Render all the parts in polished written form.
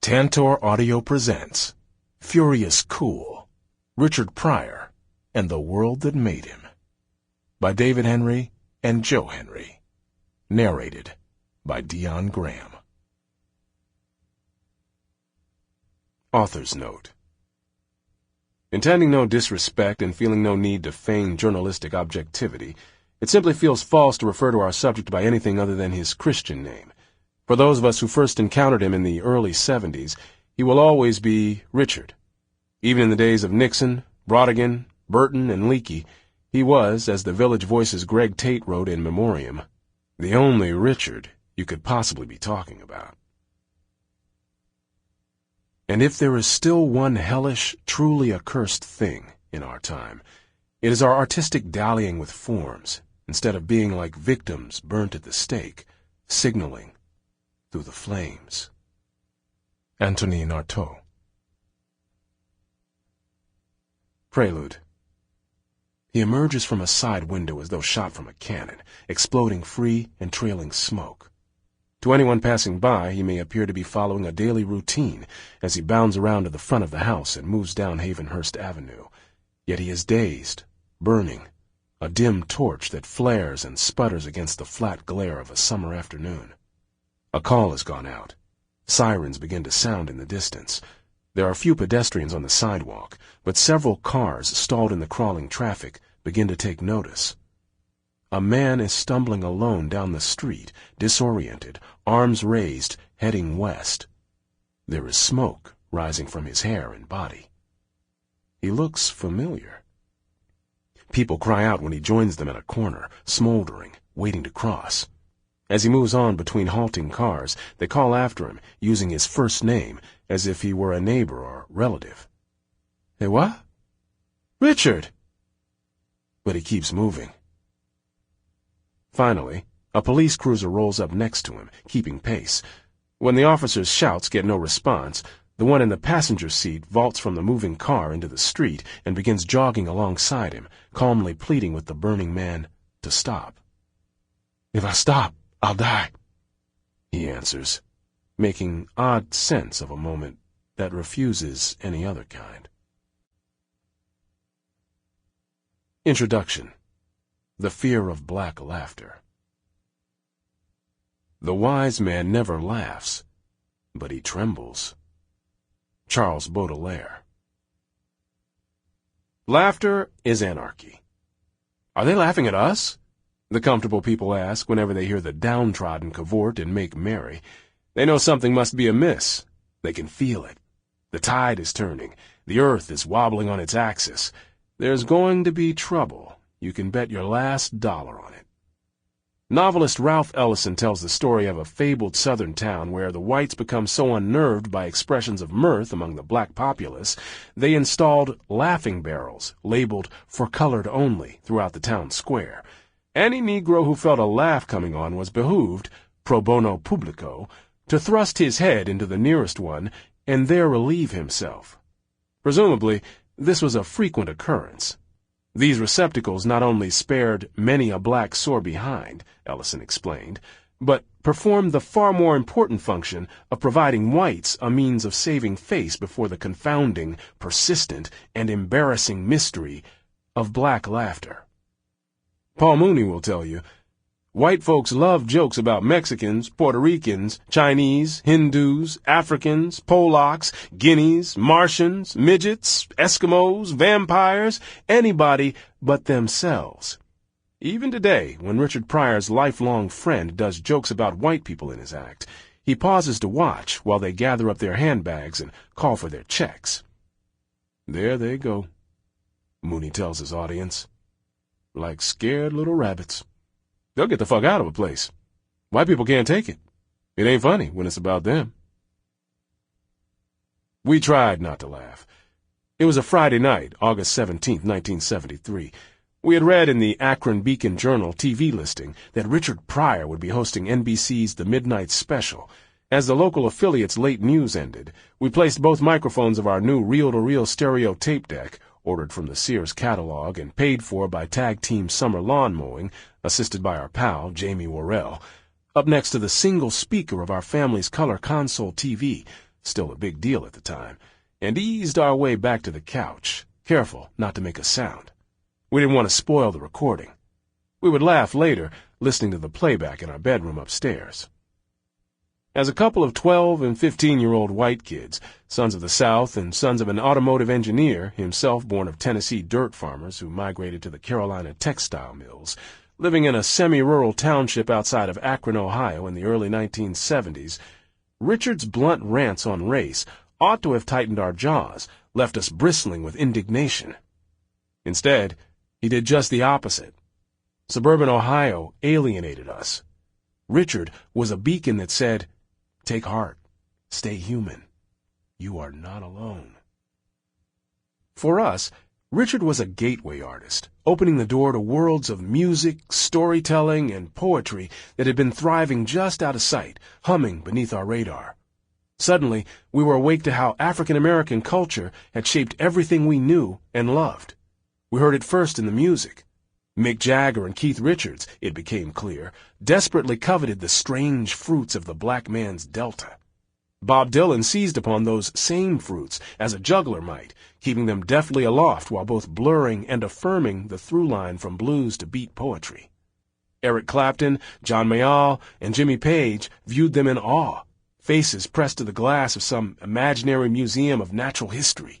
Tantor Audio presents Furious Cool, Richard Pryor, and the World That Made Him, by David Henry and Joe Henry. Narrated by Dion Graham. Author's Note. Intending no disrespect and feeling no need to feign journalistic objectivity, it simply feels false to refer to our subject by anything other than his Christian name. For those of us who first encountered him in the early 70s, he will always be Richard. Even in the days of Nixon, Brodigan, Burton, and Leakey, he was, as the Village Voice's Greg Tate wrote in memoriam, the only Richard you could possibly be talking about. And if there is still one hellish, truly accursed thing in our time, it is our artistic dallying with forms, instead of being like victims burnt at the stake, signaling through the flames. Antonin Artaud. Prelude. He emerges from a side window as though shot from a cannon, exploding free and trailing smoke. To anyone passing by, he may appear to be following a daily routine as he bounds around to the front of the house and moves down Havenhurst Avenue. Yet he is dazed, burning, a dim torch that flares and sputters against the flat glare of a summer afternoon. A call has gone out. Sirens begin to sound in the distance. There are few pedestrians on the sidewalk, but several cars stalled in the crawling traffic begin to take notice. A man is stumbling alone down the street, disoriented, arms raised, heading west. There is smoke rising from his hair and body. He looks familiar. People cry out when he joins them at a corner, smoldering, waiting to cross. As he moves on between halting cars, they call after him, using his first name, as if he were a neighbor or relative. Hey, what? Richard! But he keeps moving. Finally, a police cruiser rolls up next to him, keeping pace. When the officer's shouts get no response, the one in the passenger seat vaults from the moving car into the street and begins jogging alongside him, calmly pleading with the burning man to stop. "If I stop, I'll die," he answers, making odd sense of a moment that refuses any other kind. Introduction. The Fear of Black Laughter. The wise man never laughs, but he trembles. Charles Baudelaire. Laughter is anarchy. Are they laughing at us? The comfortable people ask whenever they hear the downtrodden cavort and make merry. They know something must be amiss. They can feel it. The tide is turning. The earth is wobbling on its axis. There's going to be trouble. You can bet your last dollar on it. Novelist Ralph Ellison tells the story of a fabled southern town where the whites become so unnerved by expressions of mirth among the black populace, they installed laughing barrels labeled "for colored only" throughout the town square. Any Negro who felt a laugh coming on was behooved, pro bono publico, to thrust his head into the nearest one and there relieve himself. Presumably, this was a frequent occurrence. These receptacles not only spared many a black sore behind, Ellison explained, but performed the far more important function of providing whites a means of saving face before the confounding, persistent, and embarrassing mystery of black laughter. Paul Mooney will tell you, white folks love jokes about Mexicans, Puerto Ricans, Chinese, Hindus, Africans, Polacks, Guineas, Martians, midgets, Eskimos, vampires, anybody but themselves. Even today, when Richard Pryor's lifelong friend does jokes about white people in his act, he pauses to watch while they gather up their handbags and call for their checks. There they go, Mooney tells his audience, like scared little rabbits. They'll get the fuck out of a place. White people can't take it. It ain't funny when it's about them. We tried not to laugh. It was a Friday night, August 17th, 1973. We had read in the Akron Beacon Journal TV listing that Richard Pryor would be hosting NBC's The Midnight Special. As the local affiliate's late news ended, we placed both microphones of our new reel-to-reel stereo tape deck, ordered from the Sears catalog and paid for by Tag Team Summer Lawn Mowing, assisted by our pal, Jamie Worrell, up next to the single speaker of our family's color console TV, still a big deal at the time, and eased our way back to the couch, careful not to make a sound. We didn't want to spoil the recording. We would laugh later, listening to the playback in our bedroom upstairs. As a couple of 12- and 15-year-old white kids, sons of the South and sons of an automotive engineer, himself born of Tennessee dirt farmers who migrated to the Carolina textile mills, living in a semi-rural township outside of Akron, Ohio in the early 1970s, Richard's blunt rants on race ought to have tightened our jaws, left us bristling with indignation. Instead, he did just the opposite. Suburban Ohio alienated us. Richard was a beacon that said, "Take heart. Stay human. You are not alone." For us, Richard was a gateway artist, opening the door to worlds of music, storytelling, and poetry that had been thriving just out of sight, humming beneath our radar. Suddenly, we were awake to how African-American culture had shaped everything we knew and loved. We heard it first in the music. Mick Jagger and Keith Richards, it became clear, desperately coveted the strange fruits of the black man's delta. Bob Dylan seized upon those same fruits as a juggler might, keeping them deftly aloft while both blurring and affirming the through line from blues to beat poetry. Eric Clapton, John Mayall, and Jimmy Page viewed them in awe, faces pressed to the glass of some imaginary museum of natural history.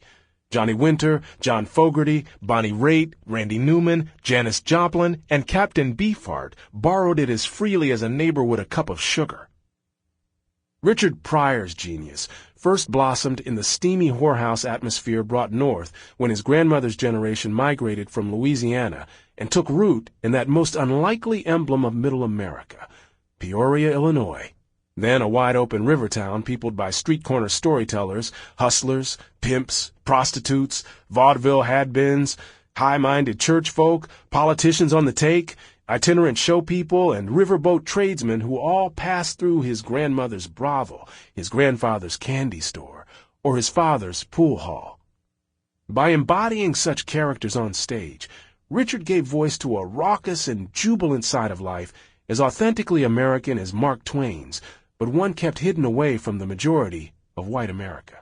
Johnny Winter, John Fogerty, Bonnie Raitt, Randy Newman, Janis Joplin, and Captain Beefheart borrowed it as freely as a neighbor would a cup of sugar. Richard Pryor's genius first blossomed in the steamy whorehouse atmosphere brought north when his grandmother's generation migrated from Louisiana and took root in that most unlikely emblem of Middle America, Peoria, Illinois, then a wide-open river town peopled by street-corner storytellers, hustlers, pimps, prostitutes, vaudeville had-beens, high-minded church folk, politicians on the take, itinerant show people, and riverboat tradesmen who all passed through his grandmother's brothel, his grandfather's candy store, or his father's pool hall. By embodying such characters on stage, Richard gave voice to a raucous and jubilant side of life as authentically American as Mark Twain's, but one kept hidden away from the majority of white America.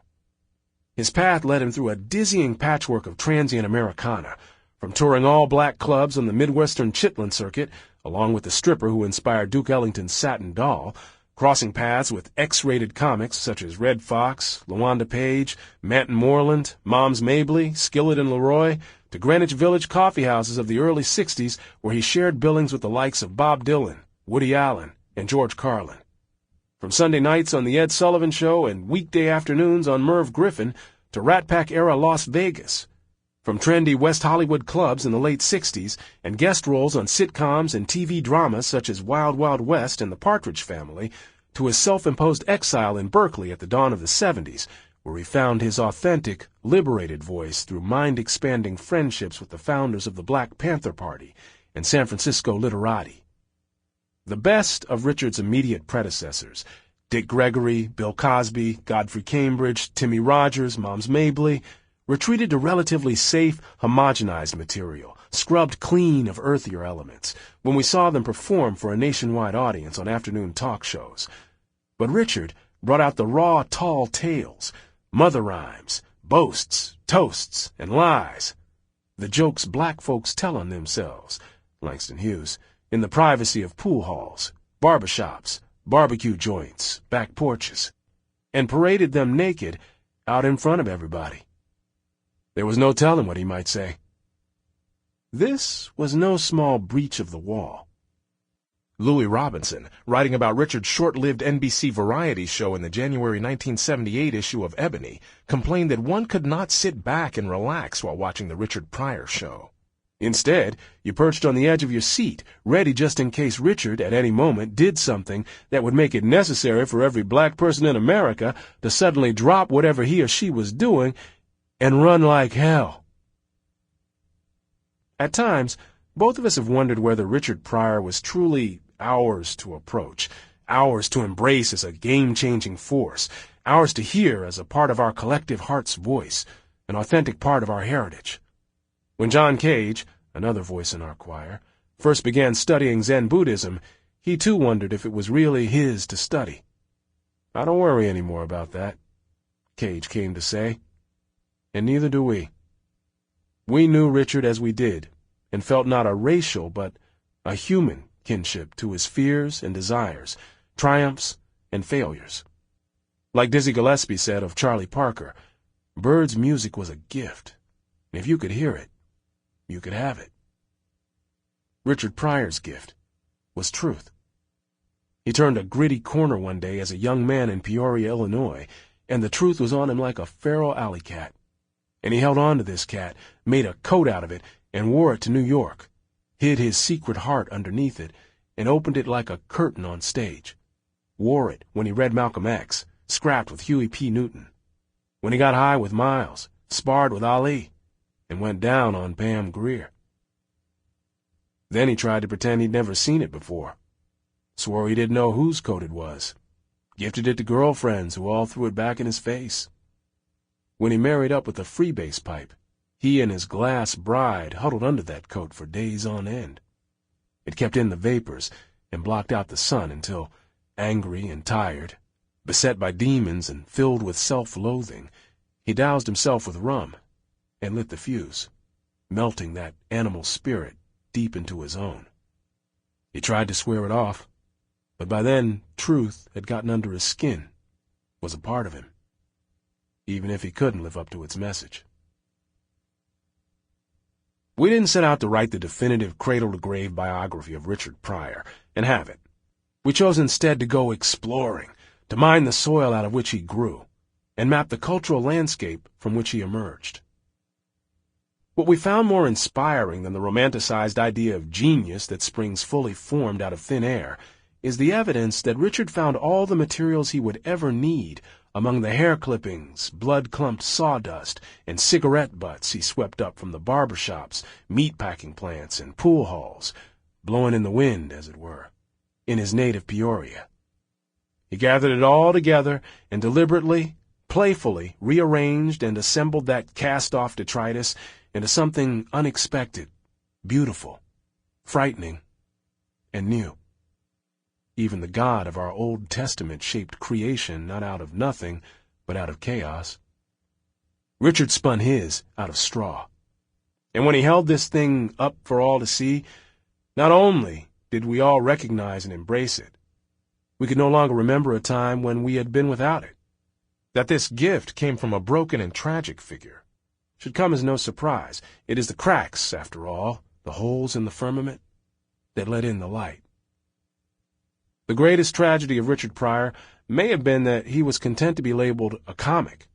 His path led him through a dizzying patchwork of transient Americana, from touring all-black clubs on the Midwestern Chitlin circuit, along with the stripper who inspired Duke Ellington's Satin Doll, crossing paths with X-rated comics such as Red Fox, LaWanda Page, Manton Moreland, Moms Mabley, Skillet and Leroy, to Greenwich Village coffeehouses of the early 60s where he shared billings with the likes of Bob Dylan, Woody Allen, and George Carlin. From Sunday nights on The Ed Sullivan Show and weekday afternoons on Merv Griffin to Rat Pack-era Las Vegas. From trendy West Hollywood clubs in the late 60s and guest roles on sitcoms and TV dramas such as Wild Wild West and The Partridge Family to his self-imposed exile in Berkeley at the dawn of the 70s, where he found his authentic, liberated voice through mind-expanding friendships with the founders of the Black Panther Party and San Francisco literati. The best of Richard's immediate predecessors, Dick Gregory, Bill Cosby, Godfrey Cambridge, Timmy Rogers, Moms Mabley, retreated to relatively safe, homogenized material, scrubbed clean of earthier elements, when we saw them perform for a nationwide audience on afternoon talk shows. But Richard brought out the raw, tall tales, mother rhymes, boasts, toasts, and lies, the jokes black folks tell on themselves, Langston Hughes, in the privacy of pool halls, barbershops, barbecue joints, back porches, and paraded them naked out in front of everybody. There was no telling what he might say. This was no small breach of the wall. Louis Robinson, writing about Richard's short-lived NBC variety show in the January 1978 issue of Ebony, complained that one could not sit back and relax while watching the Richard Pryor show. Instead, you perched on the edge of your seat, ready just in case Richard, at any moment, did something that would make it necessary for every black person in America to suddenly drop whatever he or she was doing and run like hell. At times, both of us have wondered whether Richard Pryor was truly ours to approach, ours to embrace as a game-changing force, ours to hear as a part of our collective heart's voice, an authentic part of our heritage. When John Cage, another voice in our choir, first began studying Zen Buddhism, he too wondered if it was really his to study. I don't worry any more about that. Cage came to say, and neither do we. We knew Richard as we did, and felt not a racial but a human kinship to his fears and desires, triumphs and failures. Like Dizzy Gillespie said of Charlie Parker, Bird's music was a gift, and if you could hear it, you could have it. Richard Pryor's gift was truth. He turned a gritty corner one day as a young man in Peoria, Illinois, and the truth was on him like a feral alley cat. And he held on to this cat, made a coat out of it, and wore it to New York, hid his secret heart underneath it, and opened it like a curtain on stage. Wore it when he read Malcolm X, scrapped with Huey P. Newton, when he got high with Miles, sparred with Ali, and went down on Pam Grier. Then he tried to pretend he'd never seen it before, swore he didn't know whose coat it was, gifted it to girlfriends who all threw it back in his face. When he married up with a freebase pipe, he and his glass bride huddled under that coat for days on end. It kept in the vapors and blocked out the sun until, angry and tired, beset by demons and filled with self-loathing, he doused himself with rum and lit the fuse, melting that animal spirit deep into his own. He tried to swear it off, but by then truth had gotten under his skin, was a part of him, even if he couldn't live up to its message. We didn't set out to write the definitive cradle-to-grave biography of Richard Pryor, and have it. We chose instead to go exploring, to mine the soil out of which he grew, and map the cultural landscape from which he emerged. What we found more inspiring than the romanticized idea of genius that springs fully formed out of thin air is the evidence that Richard found all the materials he would ever need among the hair clippings, blood-clumped sawdust, and cigarette butts he swept up from the barber shops, meat-packing plants, and pool halls, blowing in the wind, as it were, in his native Peoria. He gathered it all together and deliberately, playfully rearranged and assembled that cast-off detritus into something unexpected, beautiful, frightening, and new. Even the God of our Old Testament shaped creation not out of nothing, but out of chaos. Richard spun his out of straw. And when he held this thing up for all to see, not only did we all recognize and embrace it, we could no longer remember a time when we had been without it. That this gift came from a broken and tragic figure should come as no surprise. It is the cracks, after all, the holes in the firmament, that let in the light. The greatest tragedy of Richard Pryor may have been that he was content to be labeled a comic.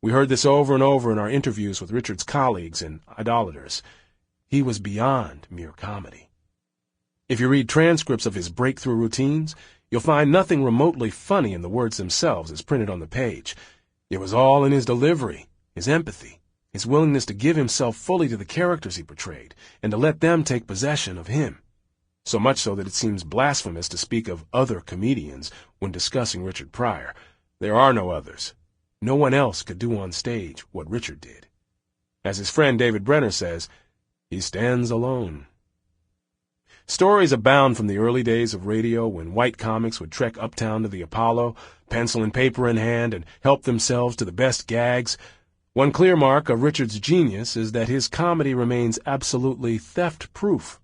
We heard this over and over in our interviews with Richard's colleagues and idolaters. He was beyond mere comedy. If you read transcripts of his breakthrough routines, you'll find nothing remotely funny in the words themselves as printed on the page. It was all in his delivery, his empathy, his willingness to give himself fully to the characters he portrayed, and to let them take possession of him. So much so that it seems blasphemous to speak of other comedians when discussing Richard Pryor. There are no others. No one else could do on stage what Richard did. As his friend David Brenner says, he stands alone. Stories abound from the early days of radio when white comics would trek uptown to the Apollo, pencil and paper in hand, and help themselves to the best gags. One clear mark of Richard's genius is that his comedy remains absolutely theft-proof.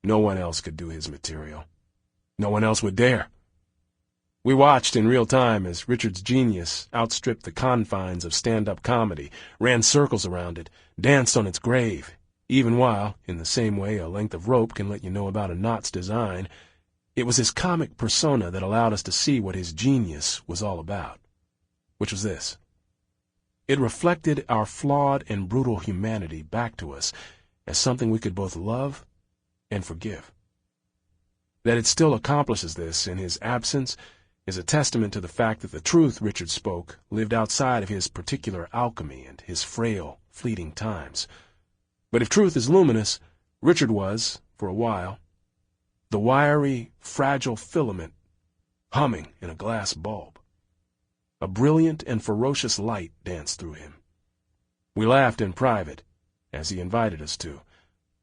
No one else could do his material. No one else would dare. We watched in real time as Richard's genius outstripped the confines of stand-up comedy, ran circles around it, danced on its grave, even while, in the same way a length of rope can let you know about a knot's design, it was his comic persona that allowed us to see what his genius was all about, which was this. It reflected our flawed and brutal humanity back to us as something we could both love and forgive. That it still accomplishes this in his absence is a testament to the fact that the truth Richard spoke lived outside of his particular alchemy and his frail, fleeting times. But if truth is luminous, Richard was, for a while, the wiry, fragile filament humming in a glass bulb. A brilliant and ferocious light danced through him. We laughed in private, as he invited us to,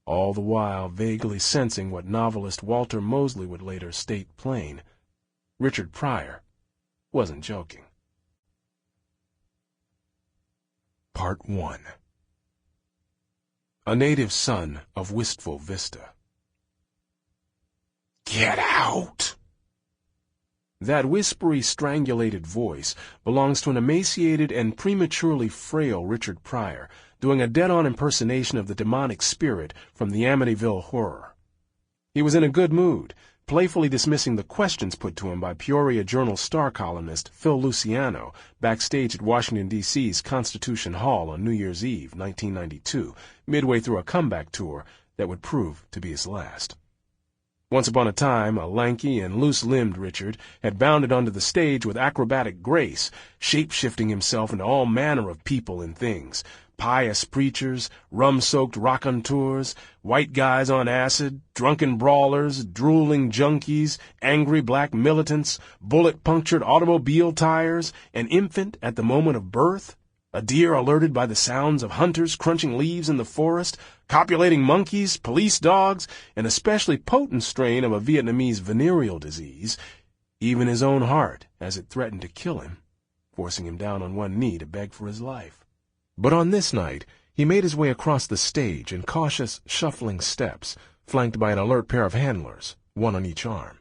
all the while vaguely sensing what novelist Walter Mosley would later state plain. Richard Pryor wasn't joking. Part 1. A native son of Wistful Vista. Get out! That whispery, strangulated voice belongs to an emaciated and prematurely frail Richard Pryor, doing a dead-on impersonation of the demonic spirit from the Amityville Horror. He was in a good mood, playfully dismissing the questions put to him by Peoria Journal star columnist Phil Luciano backstage at Washington, D.C.'s Constitution Hall on New Year's Eve, 1992, midway through a comeback tour that would prove to be his last. Once upon a time, a lanky and loose-limbed Richard had bounded onto the stage with acrobatic grace, shape-shifting himself into all manner of people and things: pious preachers, rum-soaked raconteurs, white guys on acid, drunken brawlers, drooling junkies, angry black militants, bullet-punctured automobile tires, an infant at the moment of birth, a deer alerted by the sounds of hunters crunching leaves in the forest, copulating monkeys, police dogs, an especially potent strain of a Vietnamese venereal disease, even his own heart as it threatened to kill him, forcing him down on one knee to beg for his life. But on this night, he made his way across the stage in cautious, shuffling steps, flanked by an alert pair of handlers, one on each arm.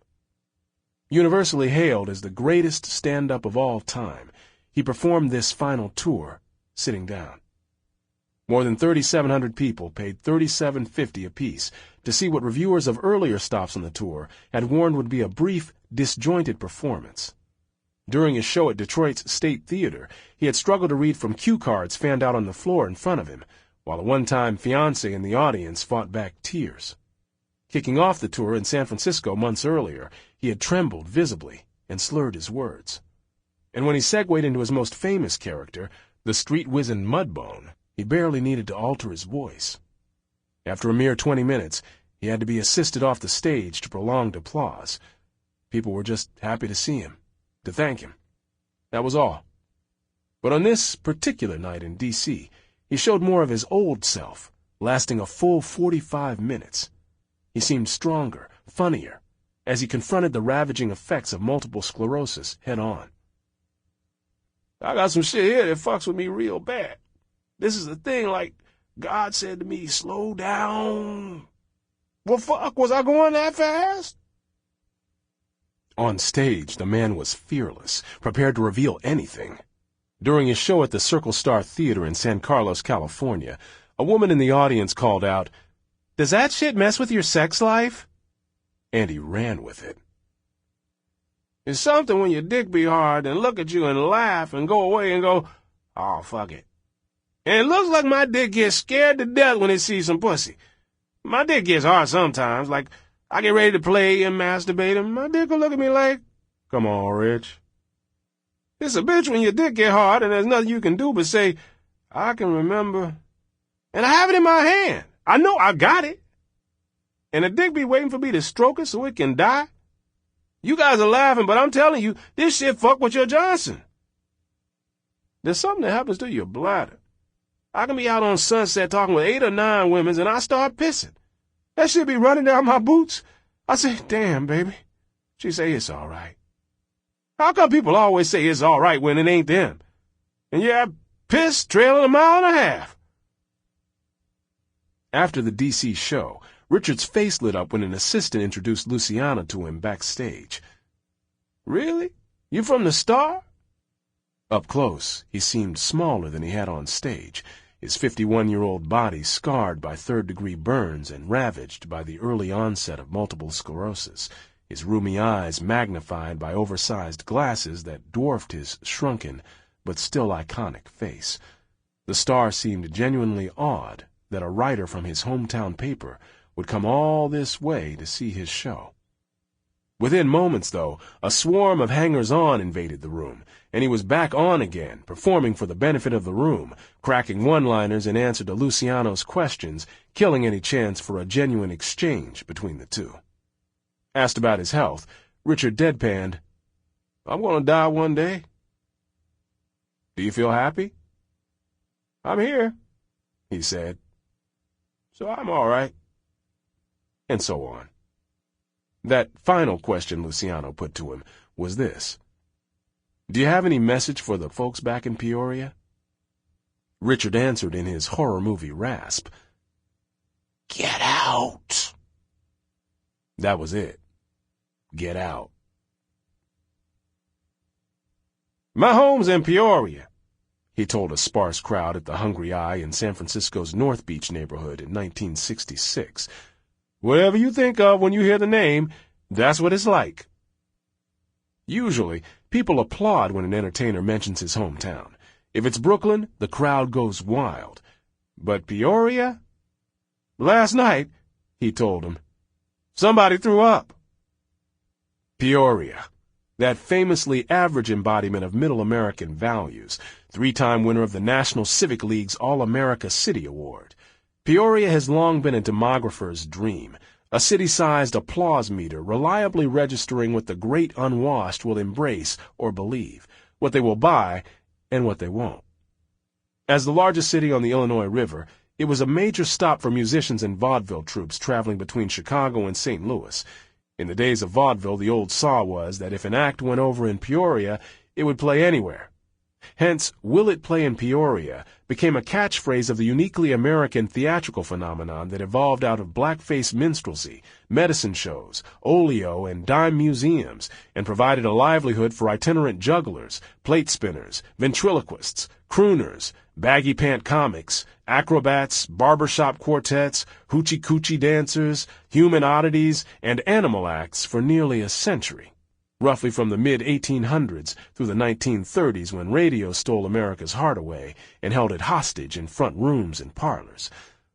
Universally hailed as the greatest stand-up of all time, he performed this final tour sitting down. More than 3,700 people paid $37.50 apiece to see what reviewers of earlier stops on the tour had warned would be a brief, disjointed performance. During his show at Detroit's State Theater, he had struggled to read from cue cards fanned out on the floor in front of him, while a one-time fiancé in the audience fought back tears. Kicking off the tour in San Francisco months earlier, he had trembled visibly and slurred his words. And when he segued into his most famous character, the street-wizened Mudbone, he barely needed to alter his voice. After a mere 20 minutes, he had to be assisted off the stage to prolonged applause. People were just happy to see him, to thank him. That was all. But on this particular night in D.C., he showed more of his old self, lasting a full 45 minutes. He seemed stronger, funnier, as he confronted the ravaging effects of multiple sclerosis head-on. I got some shit here that fucks with me real bad. This is the thing, like, God said to me, slow down. Well, fuck, was I going that fast? On stage, the man was fearless, prepared to reveal anything. During his show at the Circle Star Theater in San Carlos, California, a woman in the audience called out, "Does that shit mess with your sex life?" And he ran with it. It's something when your dick be hard and look at you and laugh and go away and go, oh, fuck it. And it looks like my dick gets scared to death when it sees some pussy. My dick gets hard sometimes, like I get ready to play and masturbate and my dick will look at me like, come on, Rich. It's a bitch when your dick get hard and there's nothing you can do but say, I can remember. And I have it in my hand. I know I got it. And the dick be waiting for me to stroke it so it can die. You guys are laughing, but I'm telling you, this shit fuck with your Johnson. There's something that happens to your bladder. I can be out on Sunset talking with 8 or 9 women and I start pissing. That shit be running down my boots. I say, damn, baby. She say, it's all right. How come people always say it's all right when it ain't them? And yeah, piss trailing 1.5 miles. After the D.C. show, Richard's face lit up when an assistant introduced Luciana to him backstage. Really? You from the Star? Up close, he seemed smaller than he had on stage, his 51-year-old body scarred by third-degree burns and ravaged by the early onset of multiple sclerosis, his roomy eyes magnified by oversized glasses that dwarfed his shrunken but still iconic face. The Star seemed genuinely awed that a writer from his hometown paper would come all this way to see his show. Within moments, though, a swarm of hangers-on invaded the room, and he was back on again, performing for the benefit of the room, cracking one-liners in answer to Luciano's questions, killing any chance for a genuine exchange between the two. Asked about his health, Richard deadpanned, I'm going to die one day. Do you feel happy? I'm here, he said. So I'm all right. And so on. That final question Luciano put to him was this. Do you have any message for the folks back in Peoria? Richard answered in his horror movie rasp. "Get out." That was it. Get out. "My home's in Peoria," he told a sparse crowd at the Hungry Eye in San Francisco's North Beach neighborhood in 1966. "Whatever you think of when you hear the name, that's what it's like." Usually, people applaud when an entertainer mentions his hometown. If it's Brooklyn, the crowd goes wild. But Peoria? "Last night," he told him, "somebody threw up." Peoria, that famously average embodiment of middle American values, three-time winner of the National Civic League's All-America City Award. Peoria has long been a demographer's dream, a city-sized applause meter reliably registering what the great unwashed will embrace or believe, what they will buy and what they won't. As the largest city on the Illinois River, it was a major stop for musicians and vaudeville troupes traveling between Chicago and St. Louis. In the days of vaudeville, the old saw was that if an act went over in Peoria, it would play anywhere. Hence, "Will it play in Peoria?" became a catchphrase of the uniquely American theatrical phenomenon that evolved out of blackface minstrelsy, medicine shows, oleo, and dime museums, and provided a livelihood for itinerant jugglers, plate spinners, ventriloquists, crooners, baggy pant comics, acrobats, barbershop quartets, hoochie-coochie dancers, human oddities, and animal acts for nearly a century, roughly from the mid-1800s through the 1930s when radio stole America's heart away and held it hostage in front rooms and parlors.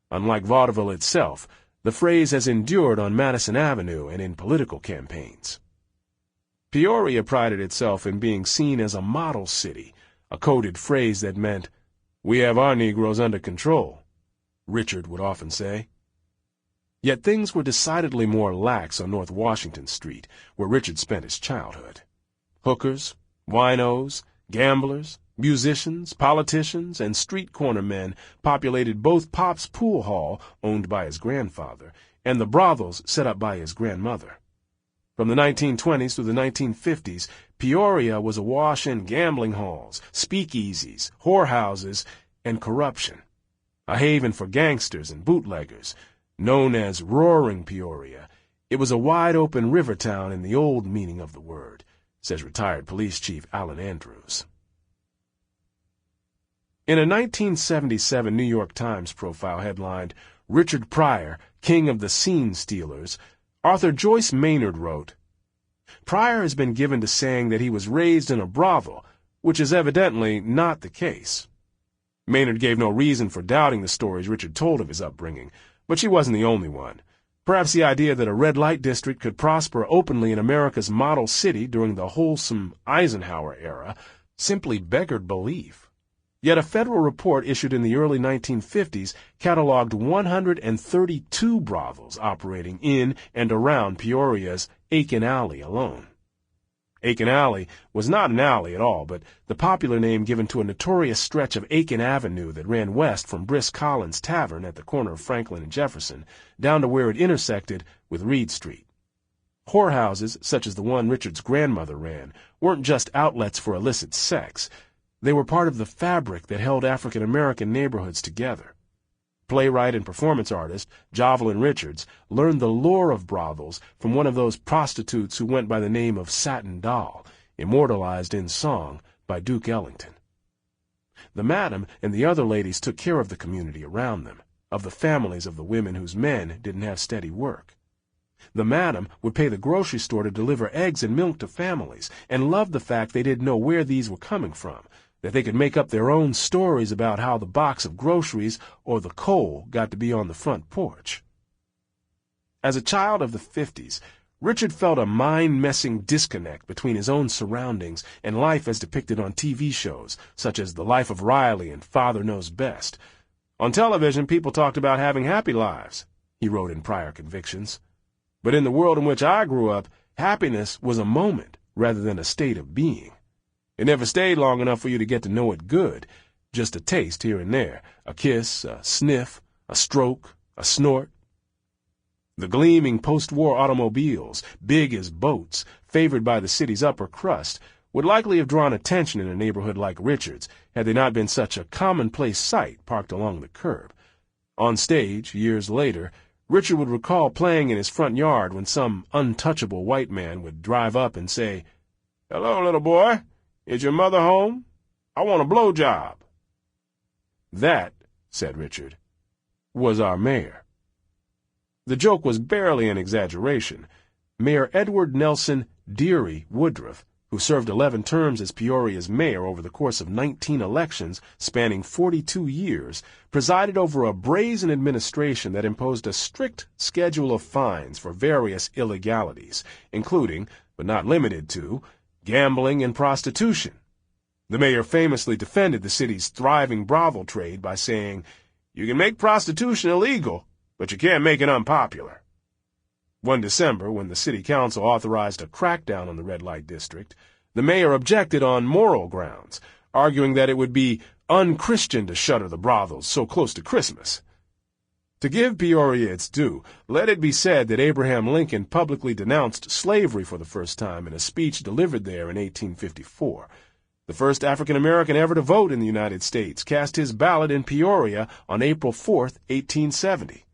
Unlike vaudeville itself, the phrase has endured on Madison Avenue and in political campaigns. Peoria prided itself in being seen as a model city, a coded phrase that meant, "We have our Negroes under control," Richard would often say. Yet things were decidedly more lax on North Washington Street, where Richard spent his childhood. Hookers, winos, gamblers, musicians, politicians, and street corner men populated both Pop's pool hall, owned by his grandfather, and the brothels set up by his grandmother. From the 1920s through the 1950s, Peoria was awash in gambling halls, speakeasies, whorehouses, and corruption, a haven for gangsters and bootleggers. Known as Roaring Peoria, it was a wide-open river town in the old meaning of the word, says retired police chief Alan Andrews. In a 1977 New York Times profile headlined, "Richard Pryor, King of the Scene Stealers," author Joyce Maynard wrote, "Pryor has been given to saying that he was raised in a brothel, which is evidently not the case." Maynard gave no reason for doubting the stories Richard told of his upbringing, but she wasn't the only one. Perhaps the idea that a red-light district could prosper openly in America's model city during the wholesome Eisenhower era simply beggared belief. Yet a federal report issued in the early 1950s cataloged 132 brothels operating in and around Peoria's Aiken Alley alone. Aiken Alley was not an alley at all, but the popular name given to a notorious stretch of Aiken Avenue that ran west from Brisk Collins Tavern at the corner of Franklin and Jefferson down to where it intersected with Reed Street. Whorehouses, such as the one Richard's grandmother ran, weren't just outlets for illicit sex. They were part of the fabric that held African-American neighborhoods together. Playwright and performance artist Jovelyn Richards learned the lore of brothels from one of those prostitutes who went by the name of Satin Doll, immortalized in song by Duke Ellington. The madam and the other ladies took care of the community around them, of the families of the women whose men didn't have steady work. The madam would pay the grocery store to deliver eggs and milk to families, and loved the fact they didn't know where these were coming from, that they could make up their own stories about how the box of groceries or the coal got to be on the front porch. As a child of the 50s, Richard felt a mind-messing disconnect between his own surroundings and life as depicted on TV shows, such as The Life of Riley and Father Knows Best. On television, people talked about having happy lives, he wrote in Prior Convictions. But in the world in which I grew up, happiness was a moment rather than a state of being. It never stayed long enough for you to get to know it good, just a taste here and there, a kiss, a sniff, a stroke, a snort. The gleaming post-war automobiles, big as boats, favored by the city's upper crust, would likely have drawn attention in a neighborhood like Richard's had they not been such a commonplace sight parked along the curb. On stage, years later, Richard would recall playing in his front yard when some untouchable white man would drive up and say, "Hello, little boy. Is your mother home? I want a blowjob." That, said Richard, was our mayor. The joke was barely an exaggeration. Mayor Edward Nelson Deary Woodruff, who served 11 terms as Peoria's mayor over the course of 19 elections spanning 42 years, presided over a brazen administration that imposed a strict schedule of fines for various illegalities, including, but not limited to, gambling and prostitution. The mayor famously defended the city's thriving brothel trade by saying, "You can make prostitution illegal, but you can't make it unpopular." One December, when the city council authorized a crackdown on the red light district, the mayor objected on moral grounds, arguing that it would be unchristian to shutter the brothels so close to Christmas. To give Peoria its due, let it be said that Abraham Lincoln publicly denounced slavery for the first time in a speech delivered there in 1854. The first African-American ever to vote in the United States cast his ballot in Peoria on April 4, 1870.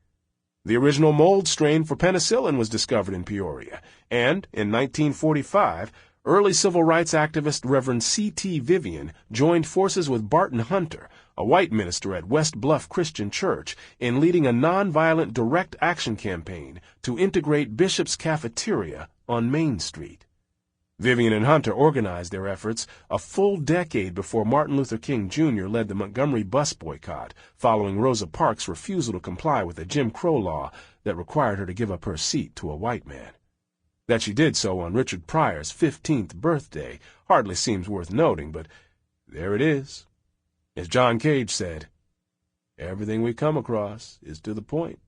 The original mold strain for penicillin was discovered in Peoria, and, in 1945, early civil rights activist Reverend C.T. Vivian joined forces with Barton Hunter, a white minister at West Bluff Christian Church, in leading a nonviolent direct action campaign to integrate Bishop's Cafeteria on Main Street. Vivian and Hunter organized their efforts a full decade before Martin Luther King Jr. led the Montgomery bus boycott, following Rosa Parks' refusal to comply with a Jim Crow law that required her to give up her seat to a white man. That she did so on Richard Pryor's 15th birthday hardly seems worth noting, but there it is. As John Cage said, "Everything we come across is to the point."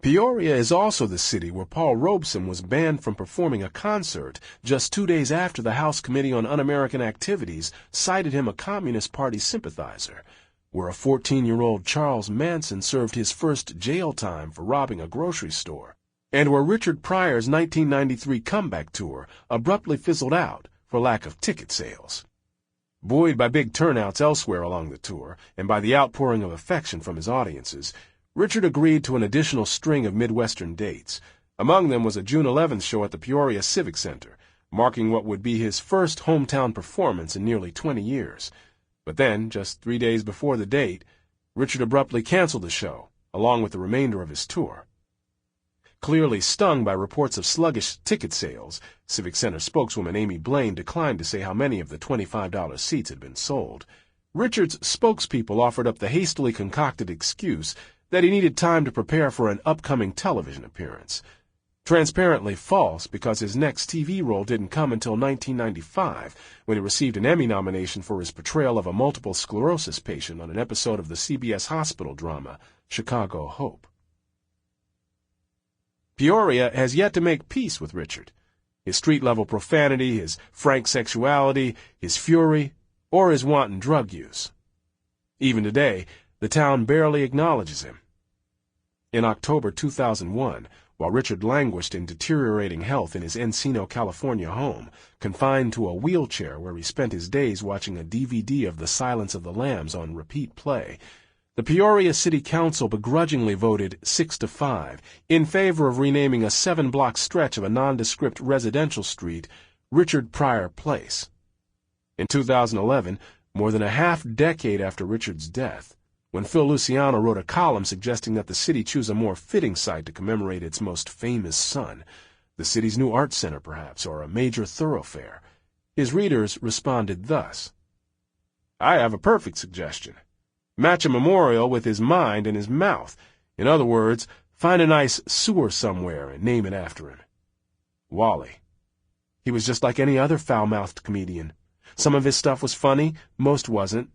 Peoria is also the city where Paul Robeson was banned from performing a concert just 2 days after the House Committee on Un-American Activities cited him a Communist Party sympathizer, where a 14-year-old Charles Manson served his first jail time for robbing a grocery store, and where Richard Pryor's 1993 comeback tour abruptly fizzled out for lack of ticket sales. Buoyed by big turnouts elsewhere along the tour and by the outpouring of affection from his audiences, Richard agreed to an additional string of Midwestern dates. Among them was a June 11th show at the Peoria Civic Center, marking what would be his first hometown performance in nearly 20 years. But then, just 3 days before the date, Richard abruptly canceled the show, along with the remainder of his tour. Clearly stung by reports of sluggish ticket sales, Civic Center spokeswoman Amy Blaine declined to say how many of the $25 seats had been sold. Richard's spokespeople offered up the hastily concocted excuse that he needed time to prepare for an upcoming television appearance. Transparently false, because his next TV role didn't come until 1995, when he received an Emmy nomination for his portrayal of a multiple sclerosis patient on an episode of the CBS hospital drama, Chicago Hope. Peoria has yet to make peace with Richard. His street-level profanity, his frank sexuality, his fury, or his wanton drug use. Even today, the town barely acknowledges him. In October 2001, while Richard languished in deteriorating health in his Encino, California home, confined to a wheelchair where he spent his days watching a DVD of The Silence of the Lambs on repeat play, the Peoria City Council begrudgingly voted 6-5 in favor of renaming a 7-block stretch of a nondescript residential street Richard Pryor Place. In 2011, more than a half-decade after Richard's death, when Phil Luciano wrote a column suggesting that the city choose a more fitting site to commemorate its most famous son, the city's new art center perhaps, or a major thoroughfare, his readers responded thus: "I have a perfect suggestion. Match a memorial with his mind and his mouth. In other words, find a nice sewer somewhere and name it after him. Wally. He was just like any other foul-mouthed comedian. Some of his stuff was funny, most wasn't.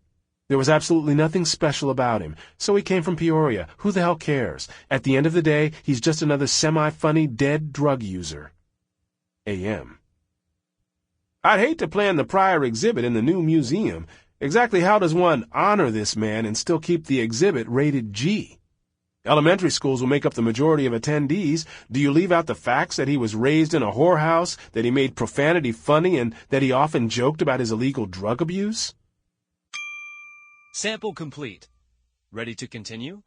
There was absolutely nothing special about him, so he came from Peoria. Who the hell cares? At the end of the day, he's just another semi-funny, dead drug user. A.M. I'd hate to plan the Pryor exhibit in the new museum. Exactly how does one honor this man and still keep the exhibit rated G? Elementary schools will make up the majority of attendees. Do you leave out the facts that he was raised in a whorehouse, that he made profanity funny, and that he often joked about his illegal drug abuse? Sample complete. Ready to continue?